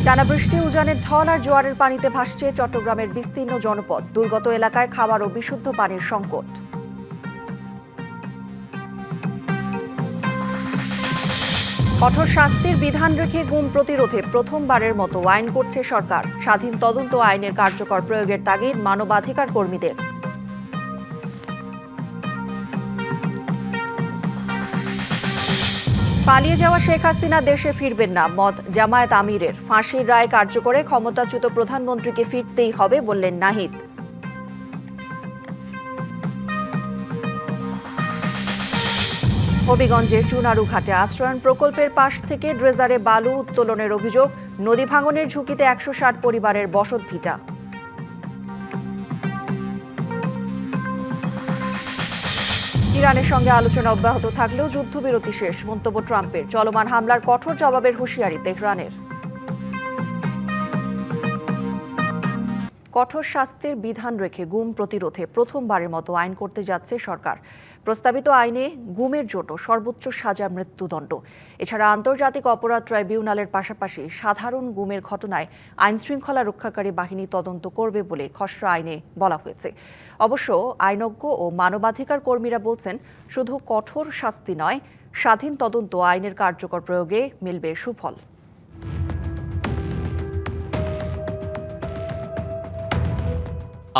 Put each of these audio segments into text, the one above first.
টানা বৃষ্টি, উজানের ঢল আর জোয়ারের পানিতে ভাসছে চট্টগ্রামের বিস্তীর্ণ জনপদ। দুর্গত এলাকায় খাবার ও বিশুদ্ধ পানির সংকট। কঠোর শাস্তির বিধান রেখে গুম প্রতিরোধে প্রথমবারের মতো আইন করছে সরকার। স্বাধীন তদন্ত আইনের কার্যকর প্রয়োগের তাগিদ মানবাধিকার কর্মীদের। পালিয়ে যাওয়া শেখ হাসিনা দেশে ফিরবেন না, মত জামায়াত আমিরের। ফাঁসির রায় কার্যকরে ক্ষমতাচ্যুত প্রধানমন্ত্রীকে ফিরতেই হবে বললেন নাহিদ। হবিগঞ্জের চুনারু ঘাটে আশ্রয়ণ প্রকল্পের পাশ থেকে ড্রেজারে বালু উত্তোলনের অভিযোগ। নদী ভাঙনের ঝুঁকিতে ১৬০ পরিবারের বসত ভিটা। ইরানের সঙ্গে আলোচনা অব্যাহত থাকলেও যুদ্ধবিরতি শেষ, মন্তব্য ট্রাম্পের। চলমান হামলার কঠোর জবাবের হুঁশিয়ারি তেহরানের। কঠোর শাস্তির বিধান রেখে গুম প্রতিরোধে প্রথমবারের মতো আইন করতে যাচ্ছে সরকার। প্রস্তাবিত আইনে গুমের জন্য সর্বোচ্চ সাজা মৃত্যুদণ্ড। এছাড়া আন্তর্জাতিক অপরাধ ট্রাইব্যুনালের পাশাপাশি সাধারণ গুমের ঘটনায় আইনশৃঙ্খলা রক্ষাকারী বাহিনী তদন্ত করবে বলে খসড়া আইনে বলা হয়েছে। অবশ্য আইনজ্ঞ ও মানবাধিকার কর্মীরা বলছেন, শুধু কঠোর শাস্তি নয়, স্বাধীন তদন্ত আইনের কার্যকর প্রয়োগে মিলবে সুফল।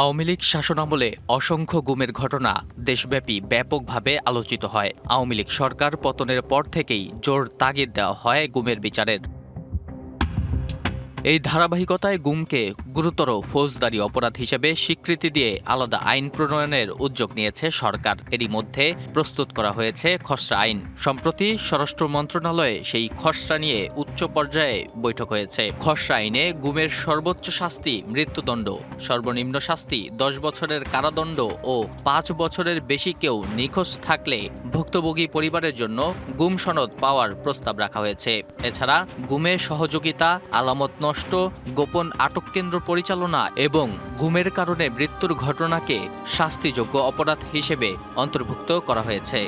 আওয়ামী লীগ শাসনামলে অসংখ্য গুমের ঘটনা দেশব্যাপী ব্যাপকভাবে আলোচিত হয়। আওয়ামী লীগ সরকার পতনের পর থেকেই জোর তাগিদ দেওয়া হয় গুমের বিচারের। এই ধারাবাহিকতায় গুমকে গুরুতর ফৌজদারি অপরাধ হিসেবে স্বীকৃতি দিয়ে আলাদা আইন প্রণয়নের উদ্যোগ নিয়েছে সরকার। এরই মধ্যে প্রস্তুত করা হয়েছে খসড়া আইন। সম্প্রতি স্বরাষ্ট্র মন্ত্রণালয়ে সেই খসড়া নিয়ে উচ্চ পর্যায়ে বৈঠক হয়েছে। খসড়া আইনে গুমের সর্বোচ্চ শাস্তি মৃত্যুদণ্ড, সর্বনিম্ন শাস্তি ১০ বছরের কারাদণ্ড ও ৫ বছরের বেশি কেউ নিখোঁজ থাকলে ভুক্তভোগী পরিবারের জন্য গুম সনদ পাওয়ার প্রস্তাব রাখা হয়েছে। এছাড়া গুমে সহযোগিতা, আলামত নষ্ট, গোপন আটক কেন্দ্র পরিচালনা এবং গুমের কারণে মৃত্যুর ঘটনাকে শাস্তিযোগ্য অপরাধ হিসেবে অন্তর্ভুক্ত করা হয়েছে।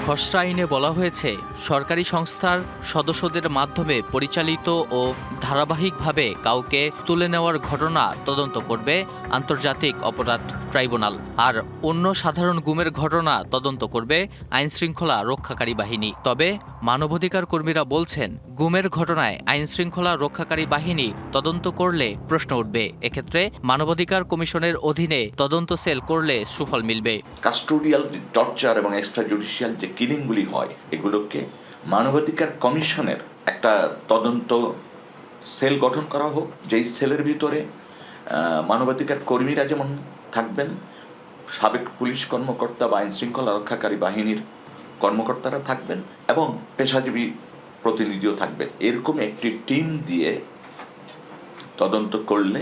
খসড়া আইনে বলা হয়েছে, সরকারি সংস্থার সদস্যদের মাধ্যমে পরিচালিত ও ধারাবাহিকভাবে কাউকে তুলে নেওয়ার ঘটনা তদন্ত করবে আন্তর্জাতিক অপরাধ ট্রাইব্যুনাল, আর অন্য সাধারণ গুমের ঘটনা তদন্ত করবে আইনশৃঙ্খলা রক্ষাকারী বাহিনী। তবে মানবাধিকার কর্মীরা বলছেন, গুমের ঘটনায় আইনশৃঙ্খলা রক্ষাকারী বাহিনী তদন্ত করলে প্রশ্ন উঠবে। এক্ষেত্রে মানবাধিকার কমিশনের অধীনে তদন্ত সেল করলে সুফল মিলবে। কাস্টোডিয়াল টর্চার এবং এক্সট্রা জুডিশিয়াল যে কিলিংগুলি হয়, এগুলোকে মানবাধিকার কমিশনের একটা তদন্ত সেল গঠন করা হোক, যেই সেলের ভিতরে মানবাধিকার কর্মীরা যেমন থাকবেন, সাবেক পুলিশ কর্মকর্তা বা আইনশৃঙ্খলা রক্ষাকারী বাহিনীর কর্মকর্তারা থাকবেন এবং পেশাজীবী প্রতিনিধিও থাকবেন। এরকম একটি টিম দিয়ে তদন্ত করলে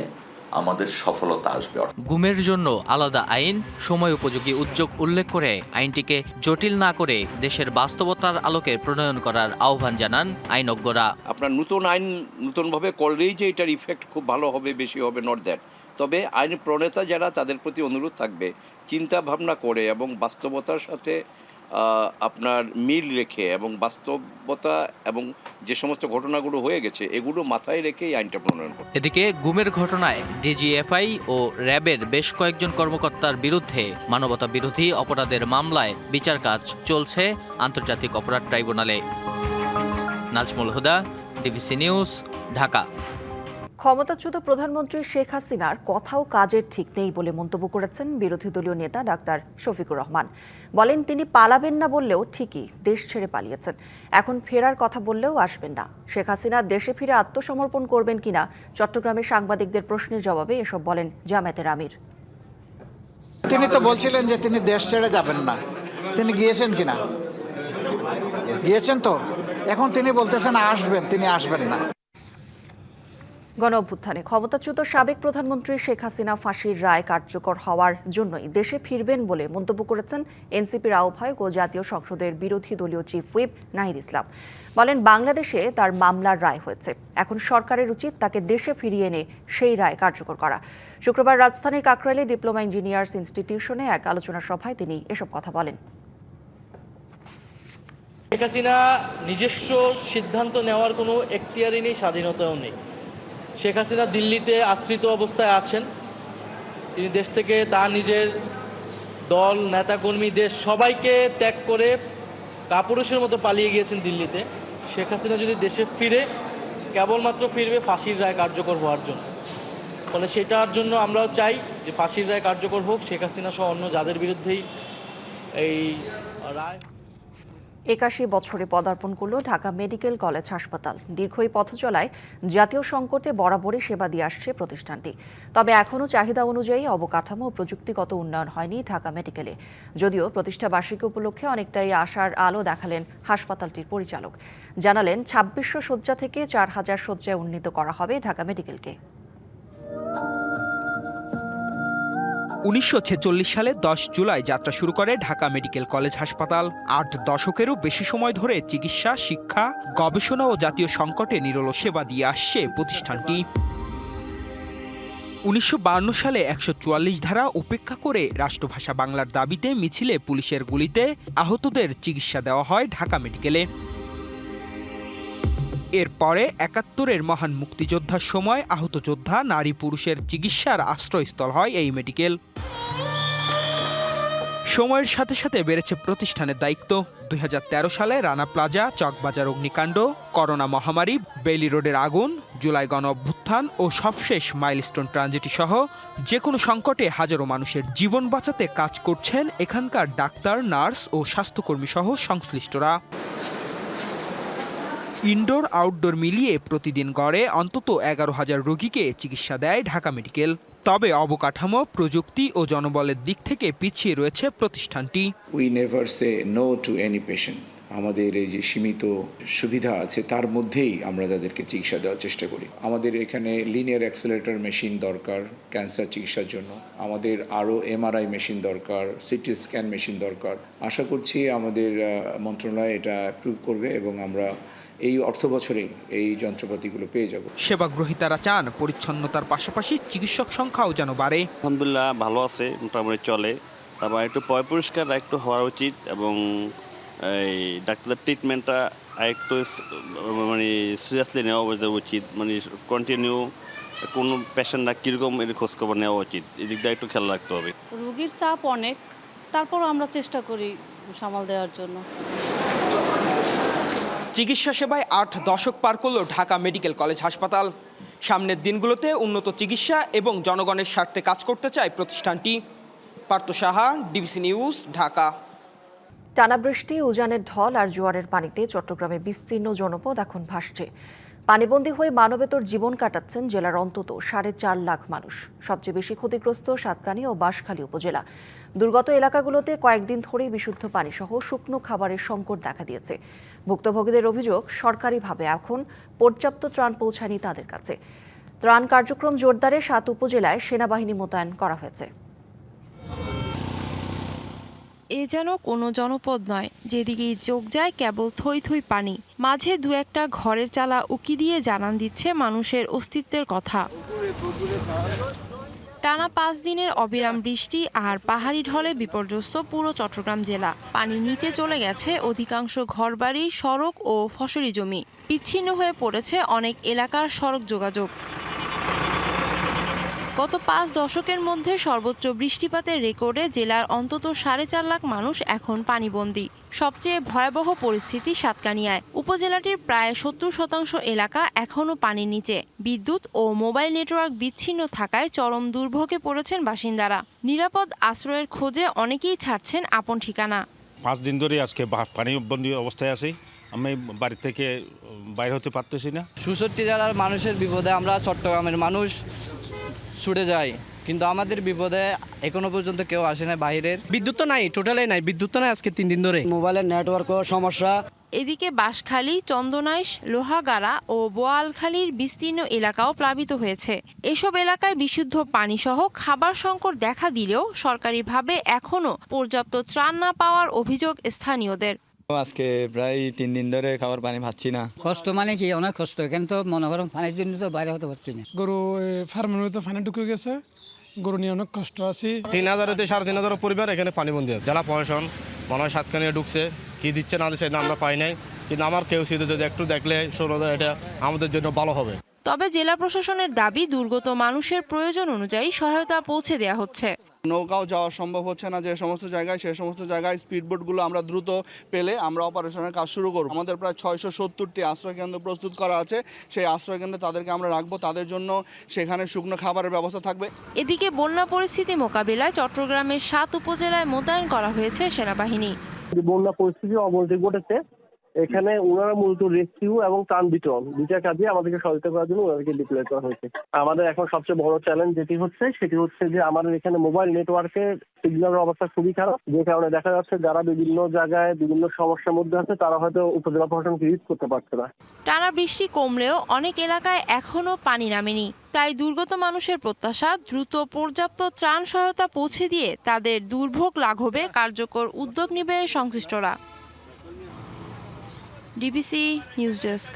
আমাদের সফলতা আসবে। গুমের জন্য আলাদা আইন, সময় উপযোগী উদ্যোগ উল্লেখ করে আইনটিকে জটিল না করে দেশের বাস্তবতার আলোকে প্রণয়ন করার আহ্বান জানান আইনজ্ঞরা। আপনার নতুন আইন নতুনভাবে করলেই যে এটার ইফেক্ট খুব ভালো হবে, বেশি হবে, নট দ্যাট। তবে আইন প্রণেতা যারা, তাদের প্রতি অনুরোধ থাকবে চিন্তা ভাবনা করে এবং বাস্তবতার সাথে আপনার মিল রেখে এবং বাস্তবতা এবং যে সমস্ত ঘটনাগুলো হয়ে গেছে এগুলো মাথায় রেখে এই আইনটা প্রণয়ন করে। এদিকে গুমের ঘটনায় ডিজিএফআই ও র্যাবের বেশ কয়েকজন কর্মকর্তার বিরুদ্ধে মানবতা বিরোধী অপরাধের মামলায় বিচার কাজ চলছে আন্তর্জাতিক অপরাধ ট্রাইব্যুনালে। নাজমুল হুদা, ডিভিসি নিউজ, ঢাকা। ক্ষমতাচ্যুত প্রধানমন্ত্রী শেখ হাসিনার কথাও কাজের ঠিক নেই বলে মন্তব্য করেছেন বিরোধী দলীয় নেতা ডাক্তার শফিকুর রহমান। বলেন, তিনি পালাবেন না বললেও ঠিকই দেশ ছেড়ে পালিয়েছেন, এখন ফেরার কথা বললেও আসবেন না। শেখ হাসিনা দেশে ফিরে আত্মসমর্পণ করবেন কিনা চট্টগ্রামের সাংবাদিকদের প্রশ্নের জবাবে এসব বলেন জামায়াতের আমির। তিনি তো বলছিলেন যে তিনি দেশ ছেড়ে যাবেন না, তিনি গিয়েছেন কিনা? গিয়েছেন তো, এখন তিনি বলতেছেন আসবেন, তিনি আসবেন না। গণ অভ্যুত্থানে ক্ষমতাচ্যুত সাবেক প্রধানমন্ত্রী শেখ হাসিনা ফাঁসির রায় কার্যকর হওয়ার জন্যই দেশে ফিরবেন বলে মন্তব্য করেছেন এনসিপির আহ্বায়ক ও জাতীয় সংসদের বিরোধী দলীয় চিফ হুইপ নাহিদ ইসলাম। বলেন, বাংলাদেশে তার মামলার রায় হয়েছে, এখন সরকারের উচিত তাকে দেশে ফিরিয়ে এনে সেই রায় কার্যকর করা। শুক্রবার রাজধানীর কাকরাইলে ডিপ্লোমা ইঞ্জিনিয়ার্স ইনস্টিটিউশনে এক আলোচনা সভায় তিনি এসব কথা বলেন। শেখ হাসিনা নিজস্ব সিদ্ধান্ত নেওয়ার কোনো এখতিয়ারই নেই, স্বাধীনতাও নেই। শেখ হাসিনা দিল্লিতে আশ্রিত অবস্থায় আছেন। তিনি দেশ থেকে তার নিজের দল, নেতাকর্মী, দেশ সবাইকে ত্যাগ করে কাপুরুষের মতো পালিয়ে গিয়েছেন দিল্লিতে। শেখ হাসিনা যদি দেশে ফিরে, কেবলমাত্র ফিরবে ফাঁসির রায় কার্যকর হওয়ার জন্য। ফলে সেটার জন্য আমরাও চাই যে ফাঁসির রায় কার্যকর হোক, শেখ হাসিনা সহ অন্য যাদের বিরুদ্ধেই এই রায়। 81 বছরে পদার্পণ করল ঢাকা মেডিকেল কলেজ হাসপাতাল। দীর্ঘ এই পথ চলায় জাতীয় সংকটে বরাবরই সেবা দিয়ে আসছে প্রতিষ্ঠানটি। তবে এখনও চাহিদা অনুযায়ী অবকাঠামো ও প্রযুক্তিগত উন্নয়ন হয়নি ঢাকা মেডিকেলে। যদিও প্রতিষ্ঠা বার্ষিকী উপলক্ষে অনেকটাই আশার আলো দেখালেন হাসপাতালটির পরিচালক। জানালেন 2600 শয্যা থেকে 4000 শয্যায় উন্নীত করা হবে ঢাকা মেডিকেলকে। 1946 সালে 10 জুলাই যাত্রা শুরু করে ঢাকা মেডিকেল কলেজ হাসপাতাল। 8 দশকেরও বেশি সময় ধরে চিকিৎসা, শিক্ষা, গবেষণা ও জাতীয় সংকটে নিরলস সেবা দিয়ে আসছে প্রতিষ্ঠানটি। 1952 সালে 144 ধারা উপেক্ষা করে রাষ্ট্রভাষা বাংলার দাবিতে মিছিলে পুলিশের গুলিতে আহতদের চিকিৎসা দেওয়া হয় ঢাকা মেডিকেলে। এরপরে 71-এর মহান মুক্তিযোদ্ধার সময় আহত যোদ্ধা, নারী, পুরুষের চিকিৎসার আশ্রয়স্থল হয় এই মেডিকেল। সময়ের সাথে সাথে বেড়েছে প্রতিষ্ঠানের দায়িত্ব। 2013 সালে রানা প্লাজা, চকবাজার অগ্নিকাণ্ড, করোনা মহামারী, বেইলি রোডের আগুন, জুলাই গণ অভ্যুত্থান ও সবশেষ মাইলস্টোন ট্রানজিটি সহ যে কোনো সংকটে হাজারো মানুষের জীবন বাঁচাতে কাজ করছেন এখানকার ডাক্তার, নার্স ও স্বাস্থ্যকর্মী সহ সংশ্লিষ্টরা। ইনডোর আউটডোর মিলিয়ে প্রতিদিন গড়ে অন্তত 11,000 রোগীকে চিকিৎসা দেয় ঢাকা মেডিকেল। তবে অবকাঠামো, প্রযুক্তি ও জনবলের দিক থেকে পিছিয়ে রয়েছে প্রতিষ্ঠানটি। We never say no to any patient. আমাদের এই যে সীমিত সুবিধা আছে তার মধ্যেই আমরা তাদেরকে চিকিৎসা দেওয়ার চেষ্টা করি। আমাদের এখানে লিনিয়ার অ্যাক্সেলারেটর মেশিন দরকার ক্যান্সার চিকিৎসার জন্য, আমাদের আরও এমআরআই মেশিন দরকার, সিটি স্ক্যান মেশিন দরকার। আশা করছি আমাদের মন্ত্রণালয় এটা অ্যাপ্রুভ করবে এবং আমরা এই অর্থ বছরে এই যন্ত্রপাতিগুলো পেয়ে যাব। সেবাগ্রহীতারা চান পরিচ্ছন্নতার পাশাপাশি চিকিৎসক সংখ্যাও যেন বাড়ে। আলহামদুলিল্লাহ ভালো আছে, মোটামুটি চলে। তারপর একটু পরিষ্কার একটু হওয়া উচিত এবং এই ডাক্তারদের ট্রিটমেন্টটা একটু মানে সিরিয়াসলি নেওয়া উচিত, মানে কন্টিনিউ কোনো পেশেন্টরা কীরকম এর খোঁজখবর নেওয়া উচিত, এদিক দিয়ে একটু খেয়াল রাখতে হবে। রোগীর চাপ অনেক, তারপরও আমরা চেষ্টা করি সামাল দেওয়ার জন্য। চিকিৎসা সেবায় 8 দশক পার করল ঢাকা মেডিকেল কলেজ হাসপাতাল। সামনের দিনগুলোতে উন্নত চিকিৎসা এবং জনগণের স্বার্থে কাজ করতে চায় প্রতিষ্ঠানটি। Partha Saha, DBC news, Dhaka. টানা বৃষ্টি, উজানের ঢল আর জোয়ারের পানিতে চট্টগ্রামে বিস্তীর্ণ জনপদ এখন ভাসছে। পানিবন্দী হয়ে মানবেতর জীবন কাটাচ্ছেন জেলার অন্তত 4.5 লাখ মানুষ। সবচেয়ে বেশি ক্ষতিগ্রস্ত সাতকানি ও বাঁশখালী উপজেলা। দুর্গত এলাকাগুলোতে কয়েকদিন ধরেই বিশুদ্ধ পানি সহ শুকনো খাবারের সংকট দেখা দিয়েছে। ভুক্তভোগীদের অভিযোগ, সরকারিভাবে এখন পর্যাপ্ত ত্রাণ পৌঁছায়নি তাদের কাছে। ত্রাণ কার্যক্রম জোরদারে 7 উপজেলায় সেনাবাহিনী মোতায়েন করা হয়েছে। এ যেন কোনো জনপদ নয়, যেদিকেই চোখ যায় কেবল থই থই পানি। মাঝে দু একটা ঘরের চালা উকি দিয়ে জানান দিচ্ছে মানুষের অস্তিত্বের কথা। টানা 5 দিনের অবিরাম বৃষ্টি আর পাহাড়ি ঢলে বিপর্যস্ত পুরো চট্টগ্রাম জেলা। পানির নিচে চলে গেছে অধিকাংশ ঘরবাড়ি, সড়ক ও ফসলি জমি। বিচ্ছিন্ন হয়ে পড়েছে অনেক এলাকার সড়ক যোগাযোগ। গত 5 দশকের মধ্যে সর্বোচ্চ বৃষ্টিপাতের রেকর্ডে জেলার অন্তত 4.5 লাখ মানুষ এখন পানিবন্দী। সবচেয়ে ভয়াবহ পরিস্থিতি সাতকানিয়ায়। উপজেলাটির প্রায় 70% এলাকা এখনও পানির নিচে। বিদ্যুৎ ও মোবাইল নেটওয়ার্ক বিচ্ছিন্ন থাকায় চরম দুর্ভোগে পড়েছেন বাসিন্দারা। নিরাপদ আশ্রয়ের খোঁজে অনেকেই ছাড়ছেন আপন ঠিকানা। 5 দিন ধরে আজকে পানিবন্দী অবস্থায় আছি। আমি বাড়ি থেকে বাইরে হতে পারতেছি না। 64 জেলার মানুষের বিপদে আমরা চট্টগ্রামের মানুষ ছুটে যাই, কিন্তু আমাদের বিপদে এখনো পর্যন্ত কেউ আসে না বাইরের। বিদ্যুৎ তো নাই, টোটালি নাই, বিদ্যুৎ তো নাই আজকে 3 দিন ধরে। মোবাইলের নেটওয়ার্কও সমস্যা। এদিকে বাঁশখালী, চন্দনাইশ, লোহাগাড়া ও বোয়ালখালীর বিস্তীর্ণ এলাকাও প্লাবিত হয়েছে। এসব এলাকায় বিশুদ্ধ পানিসহ খাবার সংকট দেখা দিলেও সরকারিভাবে এখনও পর্যাপ্ত ত্রাণ না পাওয়ার অভিযোগ স্থানীয়দের। আজকে প্রায় 3 দিন ধরে খাবার পানি পাচ্ছি না। কষ্ট মানে কি, অনেক কষ্ট। এখানে তো মনে করেন পানির জন্য তো বাইরে হতে পারছি না। গরু ফার্মের মধ্যে পানি ঢুকে গেছে, গরু নিয়ে অনেক কষ্ট আছি। 3,000 থেকে 3,500 পরিবার এখানে পানিবন্দী আছে। জেলা প্রশাসন মনে হয় সাতকানিয়া ঢুকছে, কী দিচ্ছে না দিচ্ছে না আমরা পাই নাই, কিন্তু আমার কেউ যদি একটু দেখলে শোনা এটা আমাদের জন্য ভালো হবে। তবে জেলা প্রশাসনের দাবি দুর্গত মানুষের প্রয়োজন অনুযায়ী সহায়তা পৌঁছে দেওয়া হচ্ছে। নৌকাও যাওয়া সম্ভব হচ্ছে না যে সমস্ত জায়গায়, সে সমস্ত জায়গায় স্পিডবোটগুলো আমরা দ্রুত পেলে আমরা অপারেশনের কাজ শুরু করব। আমাদের প্রায় 670টি আশ্রয়কেন্দ্র প্রস্তুত করা আছে, সেই আশ্রয়কেন্দ্রে তাদেরকে আমরা রাখবো, তাদের জন্য সেখানে শুকনো খাবারের ব্যবস্থা থাকবে। এদিকে বন্যা পরিস্থিতি মোকাবিলায় চট্টগ্রামের 7 উপজেলায় মোতায়েন করা হয়েছে সেনাবাহিনী। বন্যা পরিস্থিতি অবনতি ঘটেছে, এখানে ওনারা মূলত রেস্কিউ এবং ত্রাণ বিতরণ দুইটা কাজে আমাদেরকে সহায়তা করার জন্য ওনাদেরকে ডিপ্লয় করা হয়েছে। আমাদের এখন সবচেয়ে বড় চ্যালেঞ্জ সেটি হচ্ছে যে আমাদের এখানে মোবাইল নেটওয়ার্কের সিগন্যালের অবস্থা খুবই খারাপ, যে কারণে দেখা যাচ্ছে যারা বিভিন্ন জায়গায় বিভিন্ন সমস্যার মধ্যে আছে তারা হয়তো উপজেলা প্রশাসনকে রিচ করতে পারছে না। টানা বৃষ্টি কমলেও অনেক এলাকায় এখনো পানি নামেনি, তাই দুর্গত মানুষের প্রত্যাশা দ্রুত পর্যাপ্ত ত্রাণ সহায়তা পৌঁছে দিয়ে তাদের দুর্ভোগ লাঘবে কার্যকর উদ্যোগ নেবে সংশ্লিষ্টরা। DBC news desk.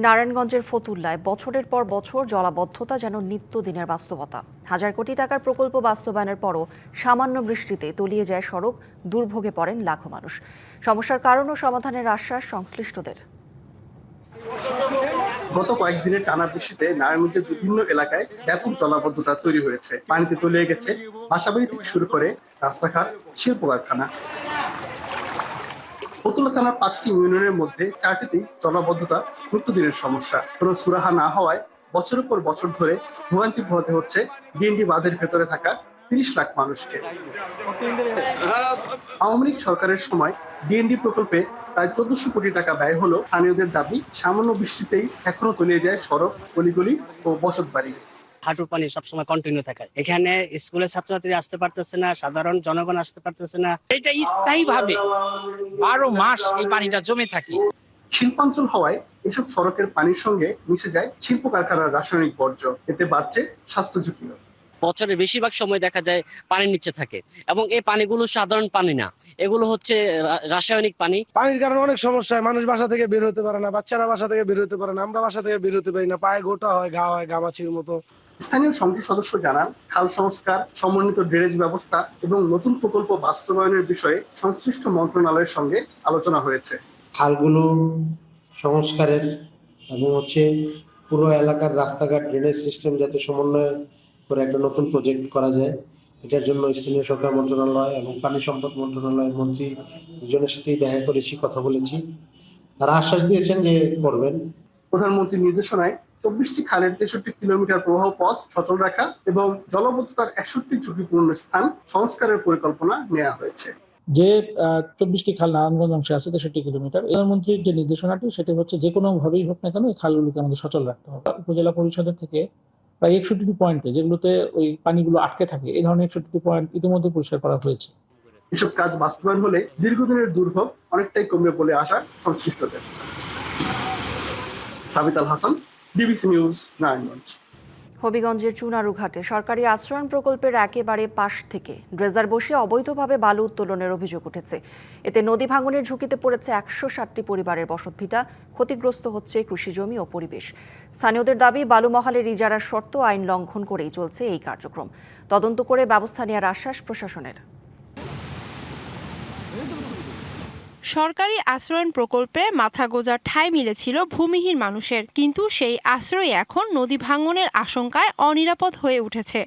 নারায়ণগঞ্জের ফতুল্লায় বছরের পর বছর জলাবদ্ধতা যেন নিত্যদিনের বাস্তবতা। হাজার কোটি টাকার প্রকল্প বাস্তবায়নের পরও সামান্য বৃষ্টিতে তলিয়ে যায় সড়ক, দুর্ভোগে পড়েন লাখো মানুষ। সমস্যার কারণ ও সমাধানের আশ্বাস সংশ্লিষ্টদের। গত কয়েকদিনের টানা বৃষ্টিতে নারায়ণগঞ্জের বিভিন্ন এলাকায় ব্যাপক জলাবদ্ধতা তৈরি হয়েছে। পানিতে তলিয়ে গেছে বাসাবাড়ি থেকে শুরু করে রাস্তাঘাট, শিল্প কারখানা। ফতুল্লা থানার 5টি ইউনিয়নের মধ্যে 4টিতেই জলাবদ্ধতা নিত্যদিনের সমস্যা। কোনো সুরাহা না হওয়ায় বছরের পর বছর ধরে ভোগান্তি পোহাতে হচ্ছে ডিএনডি বাঁধের ভেতরে থাকা 30 লাখ মানুষকে। আওয়ামী লীগ সরকারের সময় ডিএনডি প্রকল্পে প্রায় 1400 কোটি টাকা ব্যয় হলো। স্থানীয়দের দাবি, সামান্য বৃষ্টিতেই এখনো তলিয়ে যায় সড়ক, গলিগলি ও বসতবাড়ি। হাঁটুর পানি সবসময় কন্টিনিউ থাকে। এখানে স্কুলের ছাত্রছাত্রী আসতে পারতেছে না, সাধারণ জনগণ আসতে পারতেছে না। এটা স্থায়ী ভাবে 12 মাস এই পানিটা জমে থাকে। শিল্পাঞ্চল হওয়ায় এসব সড়কের পানির সঙ্গে মিশে যায় শিল্প কারখানার রাসায়নিক বর্জ্য, এতে বাড়ছে স্বাস্থ্য ঝুঁকিও। বছরের বেশিরভাগ সময় দেখা যায় পানির নিচে থাকে এবং এই পানিগুলো সাধারণ পানি না, এগুলো হচ্ছে রাসায়নিক পানি। পানির কারণে অনেক সমস্যা হয়, মানুষ বাসা থেকে বের হতে পারে না, বাচ্চারা বাসা থেকে বের হতে পারে না, আমরা বাসা থেকে বের হতে পারি না, পায়ে গোটা হয়, ঘা হয়, গামাচির মতো। স্থানীয় সংসদ সদস্য জানান, খাল সংস্কার, সমন্বিত ড্রেনেজ ব্যবস্থা এবং নতুন প্রকল্প বাস্তবায়নের বিষয়ে সংশ্লিষ্ট মন্ত্রণালয়ের সঙ্গে আলোচনা হয়েছে। খালগুলো সংস্কারের এবং পুরো এলাকার রাস্তাঘাট, ড্রেনেজ সিস্টেম যাতে সমন্বয় করে একটা নতুন প্রজেক্ট করা যায়, এটার জন্য স্থানীয় সরকার মন্ত্রণালয় এবং পানি সম্পদ মন্ত্রণালয়ের মন্ত্রী দুজনের সাথেই দেখা করেছি, কথা বলেছি। তারা আশ্বাস দিয়েছেন যে করবেন। প্রধানমন্ত্রীর নির্দেশনায় 24টি খালের 63 কিলোমিটার প্রবাহ পথ সচল রাখা এবং জলাবদ্ধতার 61টি ঝুঁকিপূর্ণ স্থান সংস্কারের পরিকল্পনা নেওয়া হয়েছে। যে 24টি খাল নারায়ণগঞ্জ অংশে আছে 63 কিলোমিটার, প্রধানমন্ত্রীর যে নির্দেশনাটি সেটি হচ্ছে যে কোনো ভাবেই হোক না কেন এই খালগুলোকে আমাদের সচল রাখতে হবে। উপজেলা পরিষদের থেকে প্রায় 61টি পয়েন্টে যেগুলোতে ওই পানিগুলো আটকে থাকে, এই ধরনের 61টি পয়েন্ট ইতিমধ্যে পরিষ্কার করা হয়েছে। এসব কাজ বাস্তবায়ন হলে দীর্ঘদিনের দুর্ভোগ অনেকটাই কমবে বলে আশা সংশ্লিষ্টদের। সাবিত আল হাসান, ডিবিসি নিউজ, নারায়ণগঞ্জ। হবিগঞ্জের চুনারুঘাটে সরকারি আশ্রয়ণ প্রকল্পের একেবারে পাশ থেকে ড্রেজার বসিয়ে অবৈধভাবে বালু উত্তোলনের অভিযোগ উঠেছে। এতে নদী ভাঙনের ঝুঁকিতে পড়েছে 160টি পরিবারের বসতভিটা, ক্ষতিগ্রস্ত হচ্ছে কৃষিজমি ও পরিবেশ। স্থানীয়দের দাবি, বালু মহালের ইজারার শর্ত আইন লঙ্ঘন করেই চলছে এই কার্যক্রম। তদন্ত করে ব্যবস্থা নেওয়ার আশ্বাস প্রশাসনের। সরকারি আশ্রয়ণ প্রকল্পে মাথা গোঁজার ঠাঁই মিলেছিল ভূমিহীন মানুষের, কিন্তু সেই আশ্রয় এখন নদী ভাঙনের আশঙ্কায় অনিরাপদ হয়ে উঠেছে।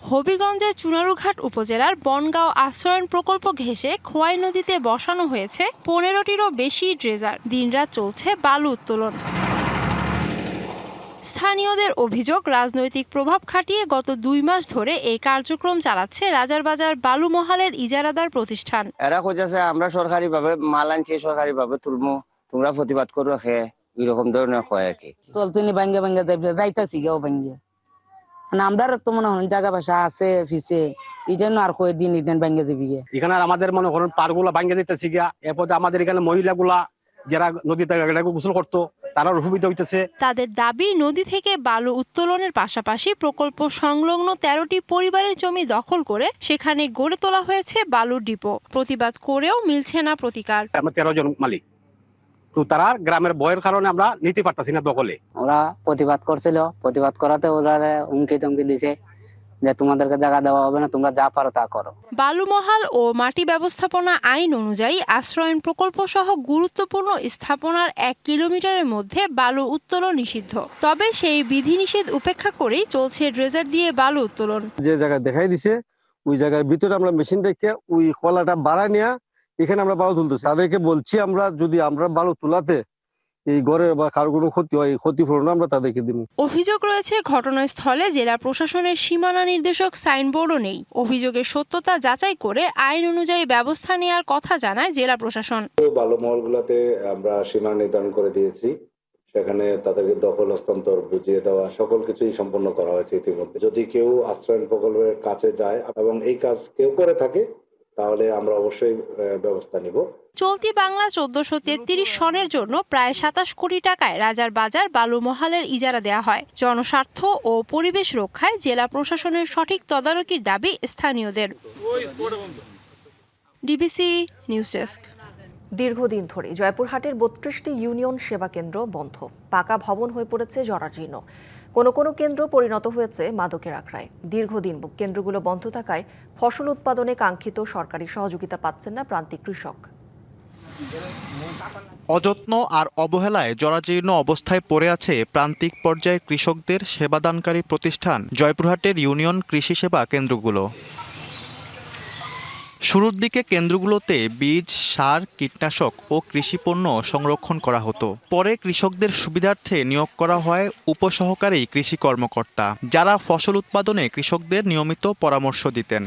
হবিগঞ্জের চুনারুঘাট উপজেলার বনগাঁও আশ্রয়ণ প্রকল্প ঘেঁষে খোয়াই নদীতে বসানো হয়েছে 15টিরও বেশি ড্রেজার। দিনরাত চলছে বালু উত্তোলন। স্থানীয়দের অভিযোগ, রাজনৈতিক প্রভাব খাটিয়ে গত 2 মাস ধরে এই কার্যক্রম চালাচ্ছে রাজারবাজার বালু মহালের ইজারাদার প্রতিষ্ঠান। এরা কইছে আমরা সরকারিভাবে মাল আনছি, সরকারিভাবে তুলমু, তোমরা প্রতিবাদ করো, এরকম ধরনের হয় কি তলতনি ভাঙ্গা ভাঙ্গা যাইতাছি গেও ভাঙ্গা, মানে আমরা তো মনে হয় জায়গা ভাষা আছে ফিসে, এটা আর কয়েকদিন ইটেন ভাঙ্গা যাবি। এখানে আমাদের মনে করেন পারগুলা ভাঙ্গা যাইতেছি গিয়া, এরপরে আমাদের এখানে মহিলাগুলা যারা নদীতে গোসল করতো তারা সুবিধা হইতেছে। তাদের দাবি, নদী থেকে বালু উত্তোলনের পাশাপাশি প্রকল্প সংলগ্ন 13টি পরিবারের জমি দখল করে সেখানে গড়ে তোলা হয়েছে বালুর ডিপো। প্রতিবাদ করেও মিলছে না প্রতিকার। আমরা 13 জন মালিক, তো তারা গ্রামের বয়ের কারণে আমরা নিতে পারতাছি না দখলে। ওরা প্রতিবাদ করছিল, প্রতিবাদ করাতে ওরা হুমকি ধমকি দিছে যে তোমাদেরকে জায়গা দেওয়া হবে না, তোমরা যা পারো তা করো। বালুমহাল ও মাটি ব্যবস্থাপনা আইন অনুযায়ী আশ্রয়ন প্রকল্প সহ গুরুত্বপূর্ণ স্থাপনার 1 কিলোমিটারের মধ্যে বালু উত্তোলন নিষিদ্ধ। তবে সেই বিধিনিষেধ উপেক্ষা করেই চলছে ড্রেজার দিয়ে বালু উত্তোলন। যে জায়গায় দেখাই দিছে ওই জায়গার ভিতরে আমরা মেশিন রেখে ওই কলাটা বাড়ায় নিয়ে এখানে আমরা বালু তুলতেছি। তাদেরকে বলছি আমরা যদি আমরা বালু তোলাতে এই ঘরের বা কারো কোনো ক্ষতি হয়, ক্ষতিপূরণ আমরা তাদেরকে দিব। অভিযোগ রয়েছে ঘটনাস্থলে জেলা প্রশাসনের সীমানা নির্দেশক সাইনবোর্ডও নেই। অভিযোগের সত্যতা যাচাই করে আইন অনুযায়ী ব্যবস্থা নেওয়ার কথা জানায় জেলা প্রশাসন। বালু মহলগুলোতে আমরা সীমানা নির্ধারণ করে দিয়েছি, সেখানে তাদেরকে দখল হস্তান্তর বুঝিয়ে দেওয়া সকল কিছুই সম্পন্ন করা হয়েছে ইতিমধ্যে। যদি কেউ আশ্রয়ণ প্রকল্পের কাছে যায় এবং এই কাজ কেউ করে থাকে তাহলে আমরা অবশ্যই ব্যবস্থা নিব। চলতি বাংলা 1433 সনের জন্য প্রায় 27 কোটি টাকায় রাজার বাজার বালু মহালের ইজারা দেওয়া হয়। জনস্বার্থ ও পরিবেশ রক্ষায় জেলা প্রশাসনের সঠিক তদারকির দাবি স্থানীয়দের। DBC news desk. দীর্ঘদিন ধরে জয়পুরহাটের 32টি ইউনিয়ন সেবা কেন্দ্র বন্ধ, পাকা ভবন হয়ে পড়েছে জরাজীর্ণ। কোনো কেন্দ্র পরিণত হয়েছে মাদকের আখড়ায়। দীর্ঘদিন কেন্দ্রগুলো বন্ধ থাকায় ফসল উৎপাদনে কাঙ্ক্ষিত সরকারি সহযোগিতা পাচ্ছেন না প্রান্তিক কৃষক। অযত্ন আর অবহেলায় জরাজীর্ণ অবস্থায় পড়ে আছে প্রান্তিক পর্যায়ের কৃষকদের সেবাদানকারী প্রতিষ্ঠান জয়পুরহাটের ইউনিয়ন কৃষি সেবা কেন্দ্রগুলো। শুরুর দিকে কেন্দ্রগুলোতে বীজ, সার, কীটনাশক ও কৃষি পণ্য সংরক্ষণ করা হতো। পরে কৃষকদের সুবিধার্থে নিয়োগ করা হয় উপসহকারী কৃষি কর্মকর্তা, যারা ফসল উৎপাদনে কৃষকদের নিয়মিত পরামর্শ দিতেন।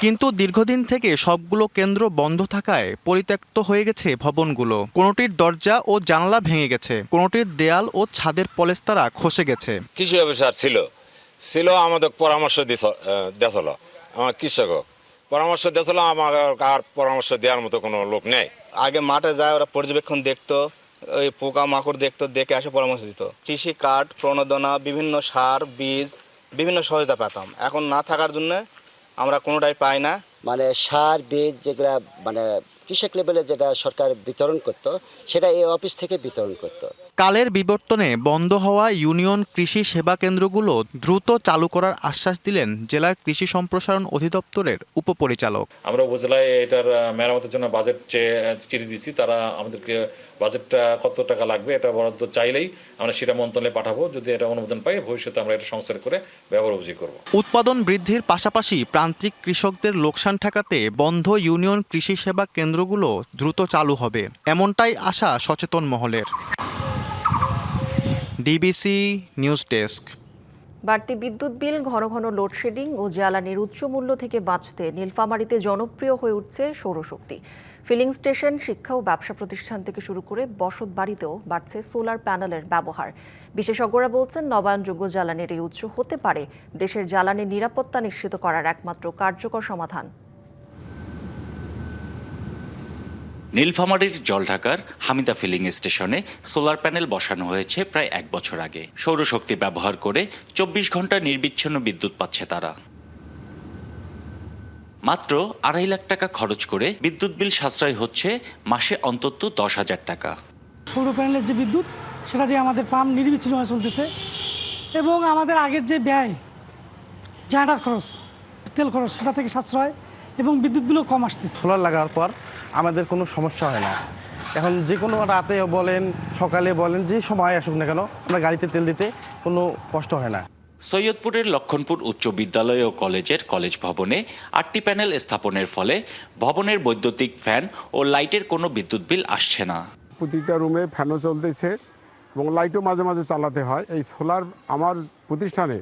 কিন্তু দীর্ঘদিন থেকে সবগুলো কেন্দ্র বন্ধ থাকায় পরিত্যক্ত হয়ে গেছে ভবনগুলো। কোনোটির দরজা ও জানালা ভেঙে গেছে, কোনোটির দেয়াল ও ছাদের পলেস্তারা খসে গেছে। কৃষি অফিসার ছিল আমাদের পরামর্শ দিয়েছিল, আমার কৃষক পরামর্শ দিয়েছিল, আমার আর পরামর্শ দেওয়ার মতো কোনো লোক নেই। আগে মাঠে যায় ওরা পর্যবেক্ষণ দেখতো, ওই পোকা মাকড় দেখতো, দেখে এসে পরামর্শ দিত। কৃষি কার্ড, প্রণোদনা, বিভিন্ন সার, বীজ, বিভিন্ন সহায়তা পেতাম। এখন না থাকার জন্য আমরা কোনোটাই পাই না। মানে সার, বীজ যেগুলা মানে কৃষক লেভেলে যেটা সরকার বিতরণ করত, সেটা এই অফিস থেকে বিতরণ করত। কালের বিবর্তনে বন্ধ হওয়া ইউনিয়ন কৃষি সেবা কেন্দ্রগুলো দ্রুত চালু করার আশ্বাস দিলেন জেলার কৃষি সম্প্রসারণ অধিদপ্তরের উপপরিচালক। আমরা উপজেলায় এটার মেরামতের জন্য বাজেট চিঠি দিচ্ছি, তারা আমাদেরকে বাজেটটা কত টাকা লাগবে এটা বরাদ্দ চাইলেই আমরা সেটা মন্ত্রণালয়ে পাঠাবো। যদি এটা অনুমোদন পাই ভবিষ্যতে আমরা এটা সংস্কার করে ব্যবহার উপযোগী করব। উৎপাদন বৃদ্ধির পাশাপাশি প্রান্তিক কৃষকদের লোকসান ঠেকাতে বন্ধ ইউনিয়ন কৃষি সেবা কেন্দ্রগুলো দ্রুত চালু হবে, এমনটাই আশা সচেতন মহলের। DBC news desk. বাড়তি বিদ্যুৎ বিল, ঘন ঘন লোডশেডিং ও জ্বালানির উচ্চ মূল্য থেকে বাঁচতে নীলফামারীতে জনপ্রিয় হয়ে উঠছে সৌরশক্তি। ফিলিং স্টেশন, শিক্ষা ও ব্যবসা প্রতিষ্ঠান থেকে শুরু করে বসত বাড়িতেও বাড়ছে সোলার প্যানেলের ব্যবহার। বিশেষজ্ঞরা বলছেন, নবায়নযোগ্য জ্বালানির এই উৎস হতে পারে দেশের জ্বালানির নিরাপত্তা নিশ্চিত করার একমাত্র কার্যকর সমাধান। নীলফামারীর জলঢাকার হামিদা ফিলিং স্টেশনে সোলার প্যানেল বসানো হয়েছে প্রায় 1 বছর আগে। সৌরশক্তি ব্যবহার করে 24 ঘন্টা নির্বিচ্ছিন্ন বিদ্যুৎ পাচ্ছে তারা। মাত্র 2.5 লাখ টাকা খরচ করে বিদ্যুৎ বিল সাশ্রয় হচ্ছে মাসে অন্তত 10,000 টাকা। সৌর প্যানেলের যে বিদ্যুৎ, সেটা দিয়ে আমাদের পাম্প নির্বিচ্ছিন্নভাবে চলতেছে এবং আমাদের আগের যে ব্যয়, জেনারেটর খরচ, তেল খরচ, সেটা থেকে সাশ্রয় এবং বিদ্যুৎ বিলও কম আসতেছে। সোলার লাগার পর আমাদের কোনো সমস্যা হয় না। এখন যে কোনো রাতে বলেন, সকালে বলেন, যে সময় আসুক না কেন, আমরা গাড়িতে তেল দিতে কোনো কষ্ট হয় না। সৈয়দপুরের লক্ষণপুর উচ্চ বিদ্যালয় ও কলেজের কলেজ ভবনে 8টি প্যানেল স্থাপনের ফলে ভবনের বৈদ্যুতিক ফ্যান ও লাইটের কোনো বিদ্যুৎ বিল আসছে না। প্রতিটা রুমে ফ্যানও চলতেছে এবং লাইটও মাঝে মাঝে চালাতে হয়। এই সোলার আমার প্রতিষ্ঠানে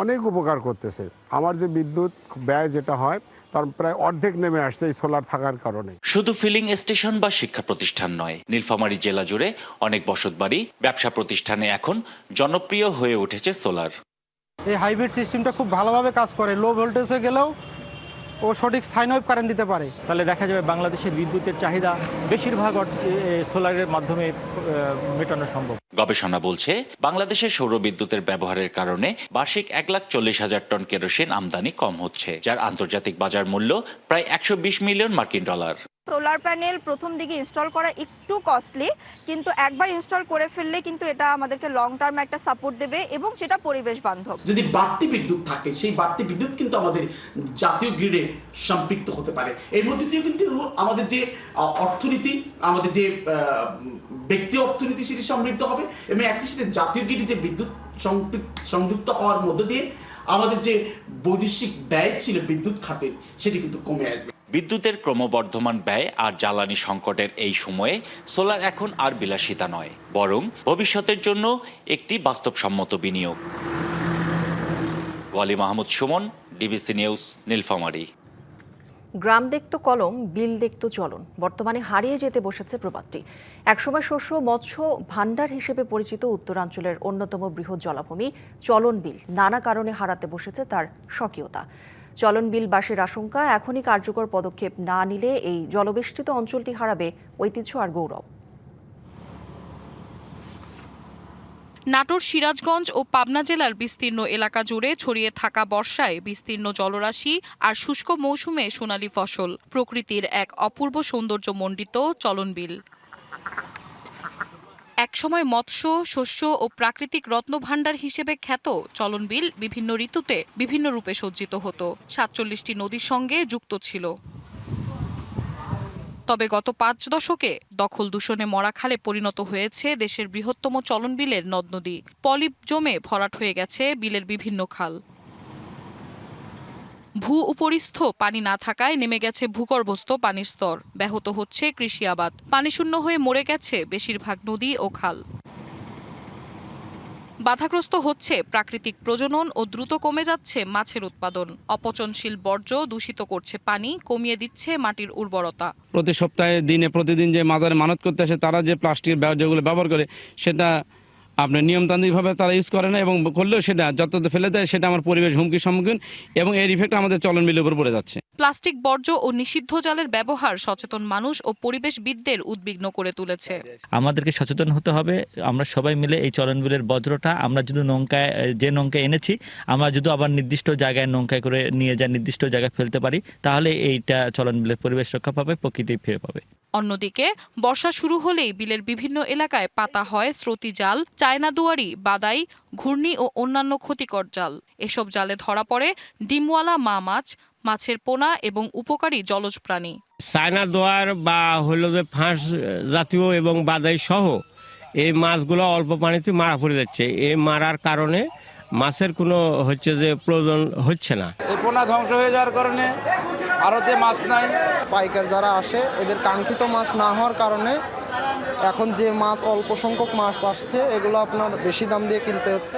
অনেক উপকার করতেছে। আমার যে বিদ্যুৎ ব্যয় যেটা হয় তার প্রায় অর্ধেক নেমে আসছে এই সোলার থাকার কারণে। শুধু ফিলিং স্টেশন বা শিক্ষা প্রতিষ্ঠান নয়, নীলফামারী জেলা জুড়ে অনেক বসতবাড়ি, ব্যবসা প্রতিষ্ঠানে এখন জনপ্রিয় হয়ে উঠেছে সোলার। এই হাইব্রিড সিস্টেমটা খুব ভালোভাবে কাজ করে। লো ভোল্টেজে গেলেও ও সঠিক সাইন ওয়েভ কারেন্ট দিতে পারে। তাহলে দেখা যাবে বাংলাদেশের বিদ্যুতের চাহিদা বেশিরভাগ সোলারের মাধ্যমে মেটানো সম্ভব। গবেষণা বলছে, বাংলাদেশের সৌর বিদ্যুতের ব্যবহারের কারণে বার্ষিক 1,40,000 টন কেরোসিন আমদানি কম হচ্ছে, যার আন্তর্জাতিক বাজার মূল্য প্রায় $120 মিলিয়ন। সোলার প্যানেল প্রথম দিকে ইনস্টল করা একটু কস্টলি, কিন্তু একবার ইনস্টল করে ফেললে কিন্তু এটা আমাদেরকে লং টার্ম একটা সাপোর্ট দেবে এবং সেটা পরিবেশ বান্ধব। যদি বাড়তি বিদ্যুৎ থাকে, সেই বাড়তি বিদ্যুৎ কিন্তু আমাদের জাতীয় গ্রিডে সম্পৃক্ত হতে পারে। এর মধ্যে দিয়ে কিন্তু আমাদের যে অর্থনীতি, আমাদের যে ব্যক্তি অর্থনীতি সেটি সমৃদ্ধ হবে এবং একই সাথে জাতীয় গ্রিডে যে বিদ্যুৎ সংযুক্ত হওয়ার মধ্য দিয়ে আমাদের যে বৈদেশিক ব্যয় ছিল বিদ্যুৎ খাতের, সেটি কিন্তু কমে আসবে। বিদ্যুতের ক্রমবর্ধমান ব্যয় আর জ্বালানি সংকটের এই সময়ে সোলার এখন আর বিলাসিতা নয়, বরং ভবিষ্যতের জন্য একটি বাস্তবসম্মত বিনিয়োগ। ওয়ালি মাহমুদ সুমন, ডিবিসি নিউজ, নীলফামারী। গ্রাম দেখতো কলম, বিল দেখতো চলন, বর্তমানে হারিয়ে যেতে বসেছে প্রবাদটি। একসময় শস্য মৎস্য ভাণ্ডার হিসেবে পরিচিত উত্তরাঞ্চলের অন্যতম বৃহৎ জলাভূমি চলন বিল নানা কারণে হারাতে বসেছে তার স্বকীয়তা। চলন বিল বাসের আশঙ্কা, এখনই কার্যকর পদক্ষেপ না নিলে এই জলবেষ্টিত অঞ্চলটি হারাবে ঐতিহ্য আর গৌরব। নাটোর, সিরাজগঞ্জ ও পাবনা জেলার বিস্তীর্ণ এলাকা জুড়ে ছড়িয়ে থাকা বর্ষায় বিস্তীর্ণ জলরাশি আর শুষ্ক মৌসুমে সোনালী ফসল, প্রকৃতির এক অপূর্ব সৌন্দর্যমণ্ডিত চলন বিল। একসময় মৎস্য, শস্য ও প্রাকৃতিক রত্নভাণ্ডার হিসেবে খ্যাত চলন বিল বিভিন্ন ঋতুতে বিভিন্ন রূপে সজ্জিত হতো, ৪৭টি নদীর সঙ্গে যুক্ত ছিল। তবে গত ৫ দশকে দখল দূষণে মরা খালে পরিণত হয়েছে দেশের বৃহত্তম চলন বিলের নদ নদী। পলি জমে ভরাট হয়ে গেছে বিলের বিভিন্ন খাল। ভূ উপরিস্থ পানি না থাকায় নেমে গেছে ভূগর্ভস্থ পানির স্তর, ব্যাহত হচ্ছে কৃষি আবাদ, পানিশূন্য হয়ে মরে গেছে বেশিরভাগ নদী ও খাল। বাধাগ্রস্ত হচ্ছে প্রাকৃতিক প্রজনন ও দ্রুত কমে যাচ্ছে মাছের উৎপাদন। অপচনশীল বর্জ্য দূষিত করছে পানি, কমিয়ে দিচ্ছে মাটির উর্বরতা। প্রতি সপ্তাহে দিনে প্রতিদিন যে মাজারে মানত করতে আসে, তারা যে প্লাস্টিকের যেগুলো ব্যবহার করে, সেটা আপনার নিয়মতান্ত্রিকভাবে তারা ইউজ করে না, এবং করলেও সেটা যত ফেলে দেয়, সেটা আমার পরিবেশ হুমকির সম্মুখীন এবং এর ইফেক্ট আমাদের চলন বিলের উপর পড়ে যাচ্ছে। প্লাস্টিক বর্জ্য ও নিষিদ্ধ জালের ব্যবহার সচেতন মানুষ ও পরিবেশবিদদের উদ্বিগ্ন করে তুলেছে। আমাদেরকে সচেতন হতে হবে। আমরা সবাই মিলে এই চলন বিলের বজ্রটা আমরা যদি যে নৌকায় এনেছি, আমরা যদি আবার নির্দিষ্ট জায়গায় নৌকায় করে নিয়ে যায় নির্দিষ্ট জায়গায় ফেলতে পারি, তাহলে এইটা চলন বিলের পরিবেশ রক্ষা পাবে, প্রকৃতি ফিরে পাবে। অন্যদিকে বর্ষা শুরু হলেই বিলের বিভিন্ন এলাকায় পাতা হয় স্রোতি জাল, চায়না দুয়ারি, বাদাই, ঘূর্ণি ও অন্যান্য ক্ষতিকর জাল। এসব জালে ধরা পড়ে ডিমওয়ালা মা মাছ, মাছের পোনা এবং উপকারী জলজ প্রাণী। চায়না দোয়ার বা হলো যে ফাঁস জাতীয় এবং বাদাই সহ এই মাছগুলো অল্প পানিতে মারা পড়ে যাচ্ছে। এই মারার কারণে মাছের কোনো যে প্রয়োজন হচ্ছে না। এই পোনা ধ্বংস হয়ে যাওয়ার কারণে ভারতে মাছ নাই। পাইকার যারা আসে, এদের কাঙ্ক্ষিত মাছ না হওয়ার কারণে এখন যে মাছ অল্প সংখ্যক মাছ আসছে, এগুলো আপনার বেশি দাম দিয়ে কিনতে হচ্ছে।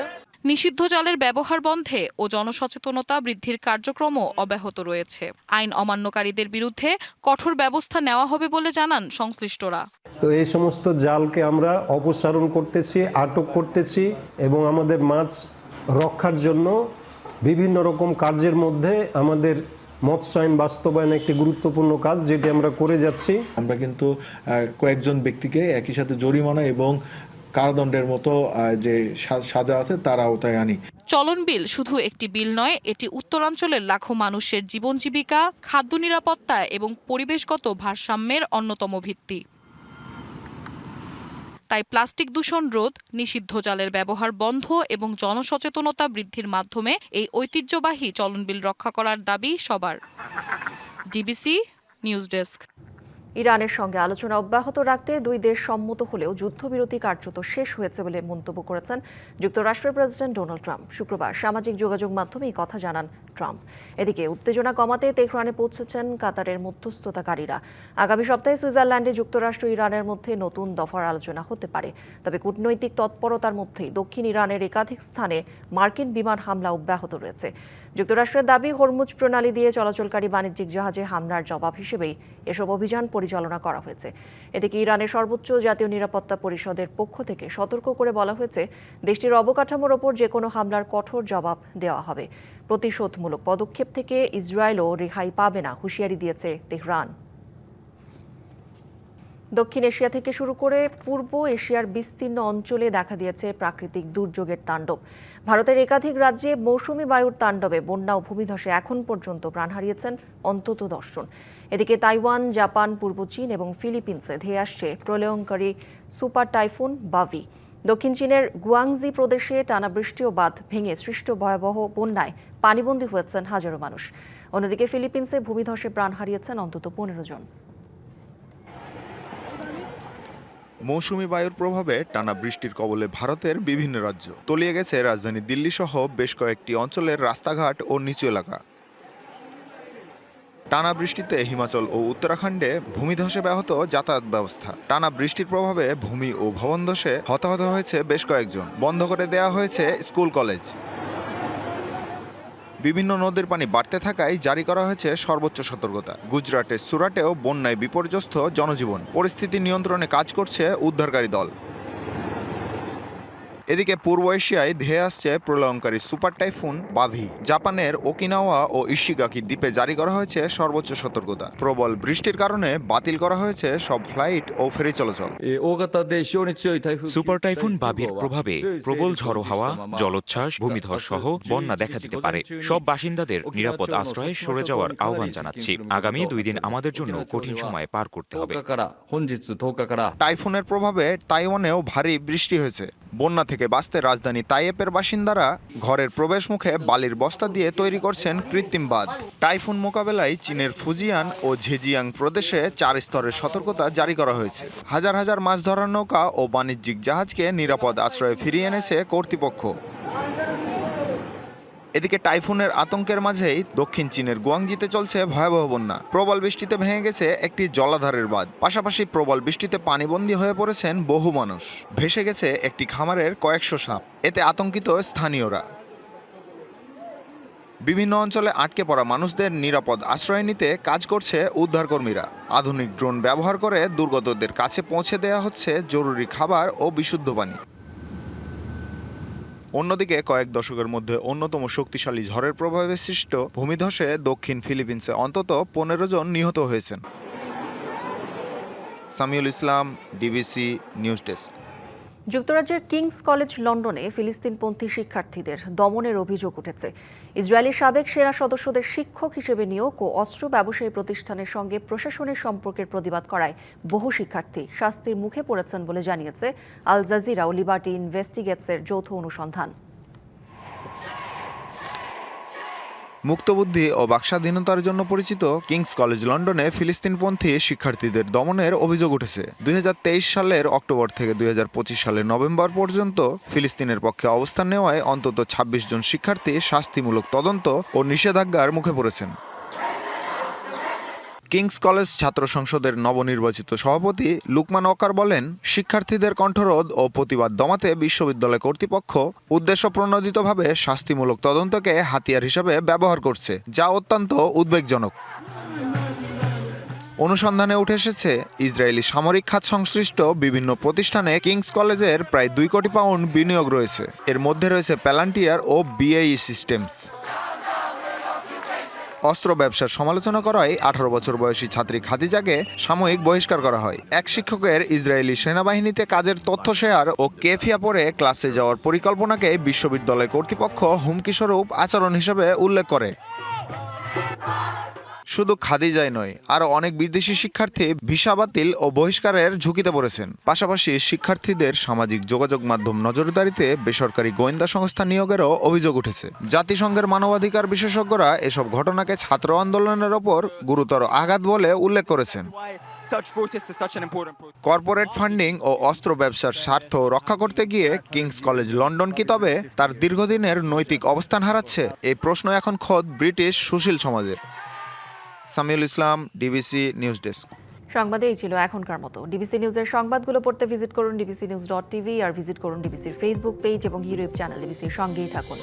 নিষিদ্ধ জালের ব্যবহার বন্ধে ও জনসচেতনতা বৃদ্ধির কার্যক্রমও অব্যাহত রয়েছে। আইন অমান্যকারীদের বিরুদ্ধে কঠোর ব্যবস্থা নেওয়া হবে বলে জানান সংশ্লিষ্টরা। তো এই সমস্ত জালকে আমরা অপসারণ করতেছি, আটক করতেছি এবং আমাদের মাছ রক্ষার জন্য বিভিন্ন রকম কার্যের মধ্যে আমাদের মৎস্য আইন বাস্তবায়ন একটি গুরুত্বপূর্ণ কাজ, যেটি আমরা করে যাচ্ছি। আমরা কিন্তু কয়েকজন ব্যক্তিকে একই সাথে জরিমানা এবং কারাদণ্ডের মতো যে সাজা আছে তার আওতায় আনি। চলন বিল শুধু একটি বিল নয়, এটি উত্তরাঞ্চলের লাখো মানুষের জীবন জীবিকা, খাদ্য নিরাপত্তা এবং পরিবেশগত ভারসাম্যের অন্যতম ভিত্তি। তাই প্লাস্টিক দূষণ রোধ, নিষিদ্ধ জালের ব্যবহার বন্ধ এবং জনসচেতনতা বৃদ্ধির মাধ্যমে এই ঐতিহ্যবাহী চলন বিল রক্ষা করার দাবি সবার। DBC news desk. ইরানের সঙ্গে আলোচনা অব্যাহত রাখতে দুই দেশ সম্মত হলেও যুদ্ধবিরতি কার্যত শেষ হয়েছে বলে মন্তব্য করেছেন যুক্তরাষ্ট্রের প্রেসিডেন্ট ডোনাল্ড ট্রাম্প। শুক্রবার সামাজিক যোগাযোগ মাধ্যমে এই কথা জানান ট্রাম্প। এদিকে উত্তেজনা কমাতে তেহরানে পৌঁছেছেন কাতারের মধ্যস্থতাকারীরা। আগামী সপ্তাহে সুইজারল্যান্ডে যুক্তরাষ্ট্র ইরানের মধ্যে নতুন দফার আলোচনা হতে পারে। তবে কূটনৈতিক তৎপরতার মধ্যেই দক্ষিণ ইরানের একাধিক স্থানে মার্কিন বিমান হামলা অব্যাহত রয়েছে। যুক্তরাষ্ট্রের দাবি, হরমুজ প্রণালী দিয়ে চলাচলকারী বাণিজ্যিক জাহাজে হামলার জবাব হিসেবেই এসব অভিযান পরিচালনা করা হয়েছে। এদিকে ইরানের সর্বোচ্চ জাতীয় নিরাপত্তা পরিষদের পক্ষ থেকে সতর্ক করে বলা হয়েছে, দেশটির অবকাঠামোর ওপর যে কোনো হামলার কঠোর জবাব দেওয়া হবে। প্রতিশোধমূলক পদক্ষেপ থেকে ইসরায়েলও রেহাই পাবে না, হুঁশিয়ারি দিয়েছে তেহরান। দক্ষিণ এশিয়া থেকে শুরু করে পূর্ব এশিয়ার বিস্তীর্ণ অঞ্চলে দেখা দিয়েছে প্রাকৃতিক দুর্যোগের তাণ্ডব। ভারতের একাধিক রাজ্যে মৌসুমি বায়ুর তাণ্ডবে বন্যা ও ভূমিধসে এখন পর্যন্ত প্রাণ হারিয়েছেন অন্তত 10 জন। এদিকে তাইওয়ান, জাপান, পূর্ব চীন এবং ফিলিপিন্সে ধেয়ে আসছে প্রলয়ঙ্কারী সুপার টাইফুন বাভি। দক্ষিণ চীনের গুয়াংজি প্রদেশে টানা বৃষ্টি ও বাঁধ ভেঙে সৃষ্ট ভয়াবহ বন্যায় পানিবন্দী হয়েছেন হাজারো মানুষ। অন্যদিকে ফিলিপিন্সে ভূমিধসে প্রাণ হারিয়েছেন অন্তত 15 জন। মৌসুমি বায়ুর প্রভাবে টানা বৃষ্টির কবলে ভারতের বিভিন্ন রাজ্য। তলিয়ে গেছে রাজধানী দিল্লি সহ বেশ কয়েকটি অঞ্চলের রাস্তাঘাট ও নিচু এলাকা। টানা বৃষ্টিতে হিমাচল ও উত্তরাখণ্ডে ভূমিধসে ব্যাহত যাতায়াত ব্যবস্থা। টানা বৃষ্টির প্রভাবে ভূমি ও ভবন ধসে হতাহত হয়েছে বেশ কয়েকজন। বন্ধ করে দেওয়া হয়েছে স্কুল কলেজ। বিভিন্ন নদীর পানি বাড়তে থাকায় জারি করা হয়েছে সর্বোচ্চ সতর্কতা। গুজরাটের সুরাটেও বন্যায় বিপর্যস্ত জনজীবন। পরিস্থিতি নিয়ন্ত্রণে কাজ করছে উদ্ধারকারী দল। এদিকে পূর্ব এশিয়ায় ধেয়ে আসছে প্রলয়ঙ্কারী সুপার টাইফুন বাভি। জাপানের ওকিনাওয়া ও ইশিগাকি দ্বীপে জারি করা হয়েছে সর্বোচ্চ সতর্কতা। প্রবল বৃষ্টির কারণে বাতিল করা হয়েছে সব ফ্লাইট ও ফেরি চলাচল। সুপার টাইফুন বাভির প্রভাবে প্রবল ঝড়ো হাওয়া, জলোচ্ছ্বাস, ভূমিধস সহ বন্যা দেখা দিতে পারে। সব বাসিন্দাদের নিরাপদ আশ্রয়ে সরে যাওয়ার আহ্বান জানাচ্ছি। আগামী 2 দিন আমাদের জন্য কঠিন সময় পার করতে হবে। টাইফুনের প্রভাবে তাইওয়ানেও ভারী বৃষ্টি হয়েছে। বন্যা থেকে বাঁচতে রাজধানী তাইপের বাসিন্দারা ঘরের প্রবেশ মুখে বালির বস্তা দিয়ে তৈরি করছেন কৃত্রিম বাঁধ। টাইফুন মোকাবেলায় চীনের ফুজিয়ান ও ঝেজিয়াং প্রদেশে 4 স্তরের সতর্কতা জারি করা হয়েছে। হাজার হাজার মাছ ধরার নৌকা ও বাণিজ্যিক জাহাজকে নিরাপদ আশ্রয়ে ফিরিয়ে এনেছে কর্তৃপক্ষ। এদিকে টাইফুনের আতঙ্কের মাঝেই দক্ষিণ চীনের গুয়াংজিতে চলছে ভয়াবহ বন্যা। প্রবল বৃষ্টিতে ভেঙে গেছে একটি জলাধারের বাঁধ। পাশাপাশি প্রবল বৃষ্টিতে পানিবন্দী হয়ে পড়েছেন বহু মানুষ। ভেসে গেছে একটি খামারের কয়েকশো সাপ। এতে আতঙ্কিত স্থানীয়রা। বিভিন্ন অঞ্চলে আটকে পড়া মানুষদের নিরাপদ আশ্রয় নিতে কাজ করছে উদ্ধারকর্মীরা। আধুনিক ড্রোন ব্যবহার করে দুর্গতদের কাছে পৌঁছে দেওয়া হচ্ছে জরুরি খাবার ও বিশুদ্ধ পানি। অন্যদিকে কয়েক দশকের মধ্যে অন্যতম শক্তিশালী ঝড়ের প্রভাবে সৃষ্ট ভূমিধসে দক্ষিণ ফিলিপিন্সে অন্তত 15 জন নিহত হয়েছেন। সামিউল ইসলাম, ডিবিসি নিউজ ডেস্ক। যুক্তরাজ্যের কিংস কলেজ লন্ডনে ফিলিস্তিনপন্থী শিক্ষার্থীদের দমনের অভিযোগ উঠেছে। ইসরায়েলের সাবেক সেনা সদস্যদের শিক্ষক হিসেবে নিয়োগ ও অস্ত্র ব্যবসায়ী প্রতিষ্ঠানের সঙ্গে প্রশাসনের সম্পর্কের প্রতিবাদ করায় বহু শিক্ষার্থী শাস্তির মুখে পড়েছেন বলে জানিয়েছে আল জাজিরা ও লিবার্টি ইনভেস্টিগেটসের যৌথ অনুসন্ধান। মুক্তবুদ্ধি ও বাকস্বাধীনতার জন্য পরিচিত কিংস কলেজ লন্ডনে ফিলিস্তিনপন্থী শিক্ষার্থীদের দমনের অভিযোগ উঠেছে। 2023 সালের অক্টোবর থেকে 2025 সালের নভেম্বর পর্যন্ত ফিলিস্তিনের পক্ষে অবস্থান নেওয়ায় অন্তত 26 জন শিক্ষার্থী শাস্তিমূলক তদন্ত ও নিষেধাজ্ঞার মুখে পড়েছেন। কিংস কলেজ ছাত্র সংসদের নবনির্বাচিত সভাপতি লুকমান ওয়াকার বলেন, শিক্ষার্থীদের কণ্ঠরোধ ও প্রতিবাদ দমাতে বিশ্ববিদ্যালয় কর্তৃপক্ষ উদ্দেশ্যপ্রণোদিতভাবে শাস্তিমূলক তদন্তকে হাতিয়ার হিসেবে ব্যবহার করছে, যা অত্যন্ত উদ্বেগজনক। অনুসন্ধানে উঠে এসেছে ইসরায়েলি সামরিক খাত সংশ্লিষ্ট বিভিন্ন প্রতিষ্ঠানে কিংস কলেজের প্রায় 2 কোটি পাউন্ড বিনিয়োগ রয়েছে। এর মধ্যে রয়েছে প্যালান্টিয়ার ও বিএই সিস্টেমস। অস্ত্র ব্যবসার সমালোচনা করায় 18 বছর বয়সী ছাত্রী খাদিজাকে সাময়িক বহিষ্কার করা হয়। এক শিক্ষকের ইসরায়েলি সেনাবাহিনীতে কাজের তথ্য শেয়ার ও কেফিয়া পরে ক্লাসে যাওয়ার পরিকল্পনাকে বিশ্ববিদ্যালয় কর্তৃপক্ষ হুমকিস্বরূপ আচরণ হিসেবে উল্লেখ করে। শুধু খাদিজাই নয়, আরও অনেক বিদেশি শিক্ষার্থী ভিসা বাতিল ও বহিষ্কারের ঝুঁকিতে পড়েছেন। পাশাপাশি শিক্ষার্থীদের সামাজিক যোগাযোগ মাধ্যম নজরদারিতে বেসরকারি গোয়েন্দা সংস্থা নিয়োগেরও অভিযোগ উঠেছে। জাতিসংঘের মানবাধিকার বিশেষজ্ঞরা এসব ঘটনাকে ছাত্র আন্দোলনের ওপর গুরুতর আঘাত বলে উল্লেখ করেছেন। কর্পোরেট ফান্ডিং ও অস্ত্র ব্যবসার স্বার্থ রক্ষা করতে গিয়ে কিংস কলেজ লন্ডন কি তবে তার দীর্ঘদিনের নৈতিক অবস্থান হারাচ্ছে? এই প্রশ্ন এখন খোদ ব্রিটিশ সুশীল সমাজের। সামিউল ইসলাম, ডিবিসি নিউজ ডেস্ক। সংবাদে এই ছিল এখনকার মতো। ডিবিসি নিউজের সংবাদগুলো পড়তে ভিজিট করুন dbcnews.tv আর ভিজিট করুন ডিবিসির ফেসবুক পেজ এবং ইউটিউব চ্যানেল। ডিবিসির সঙ্গেই থাকুন।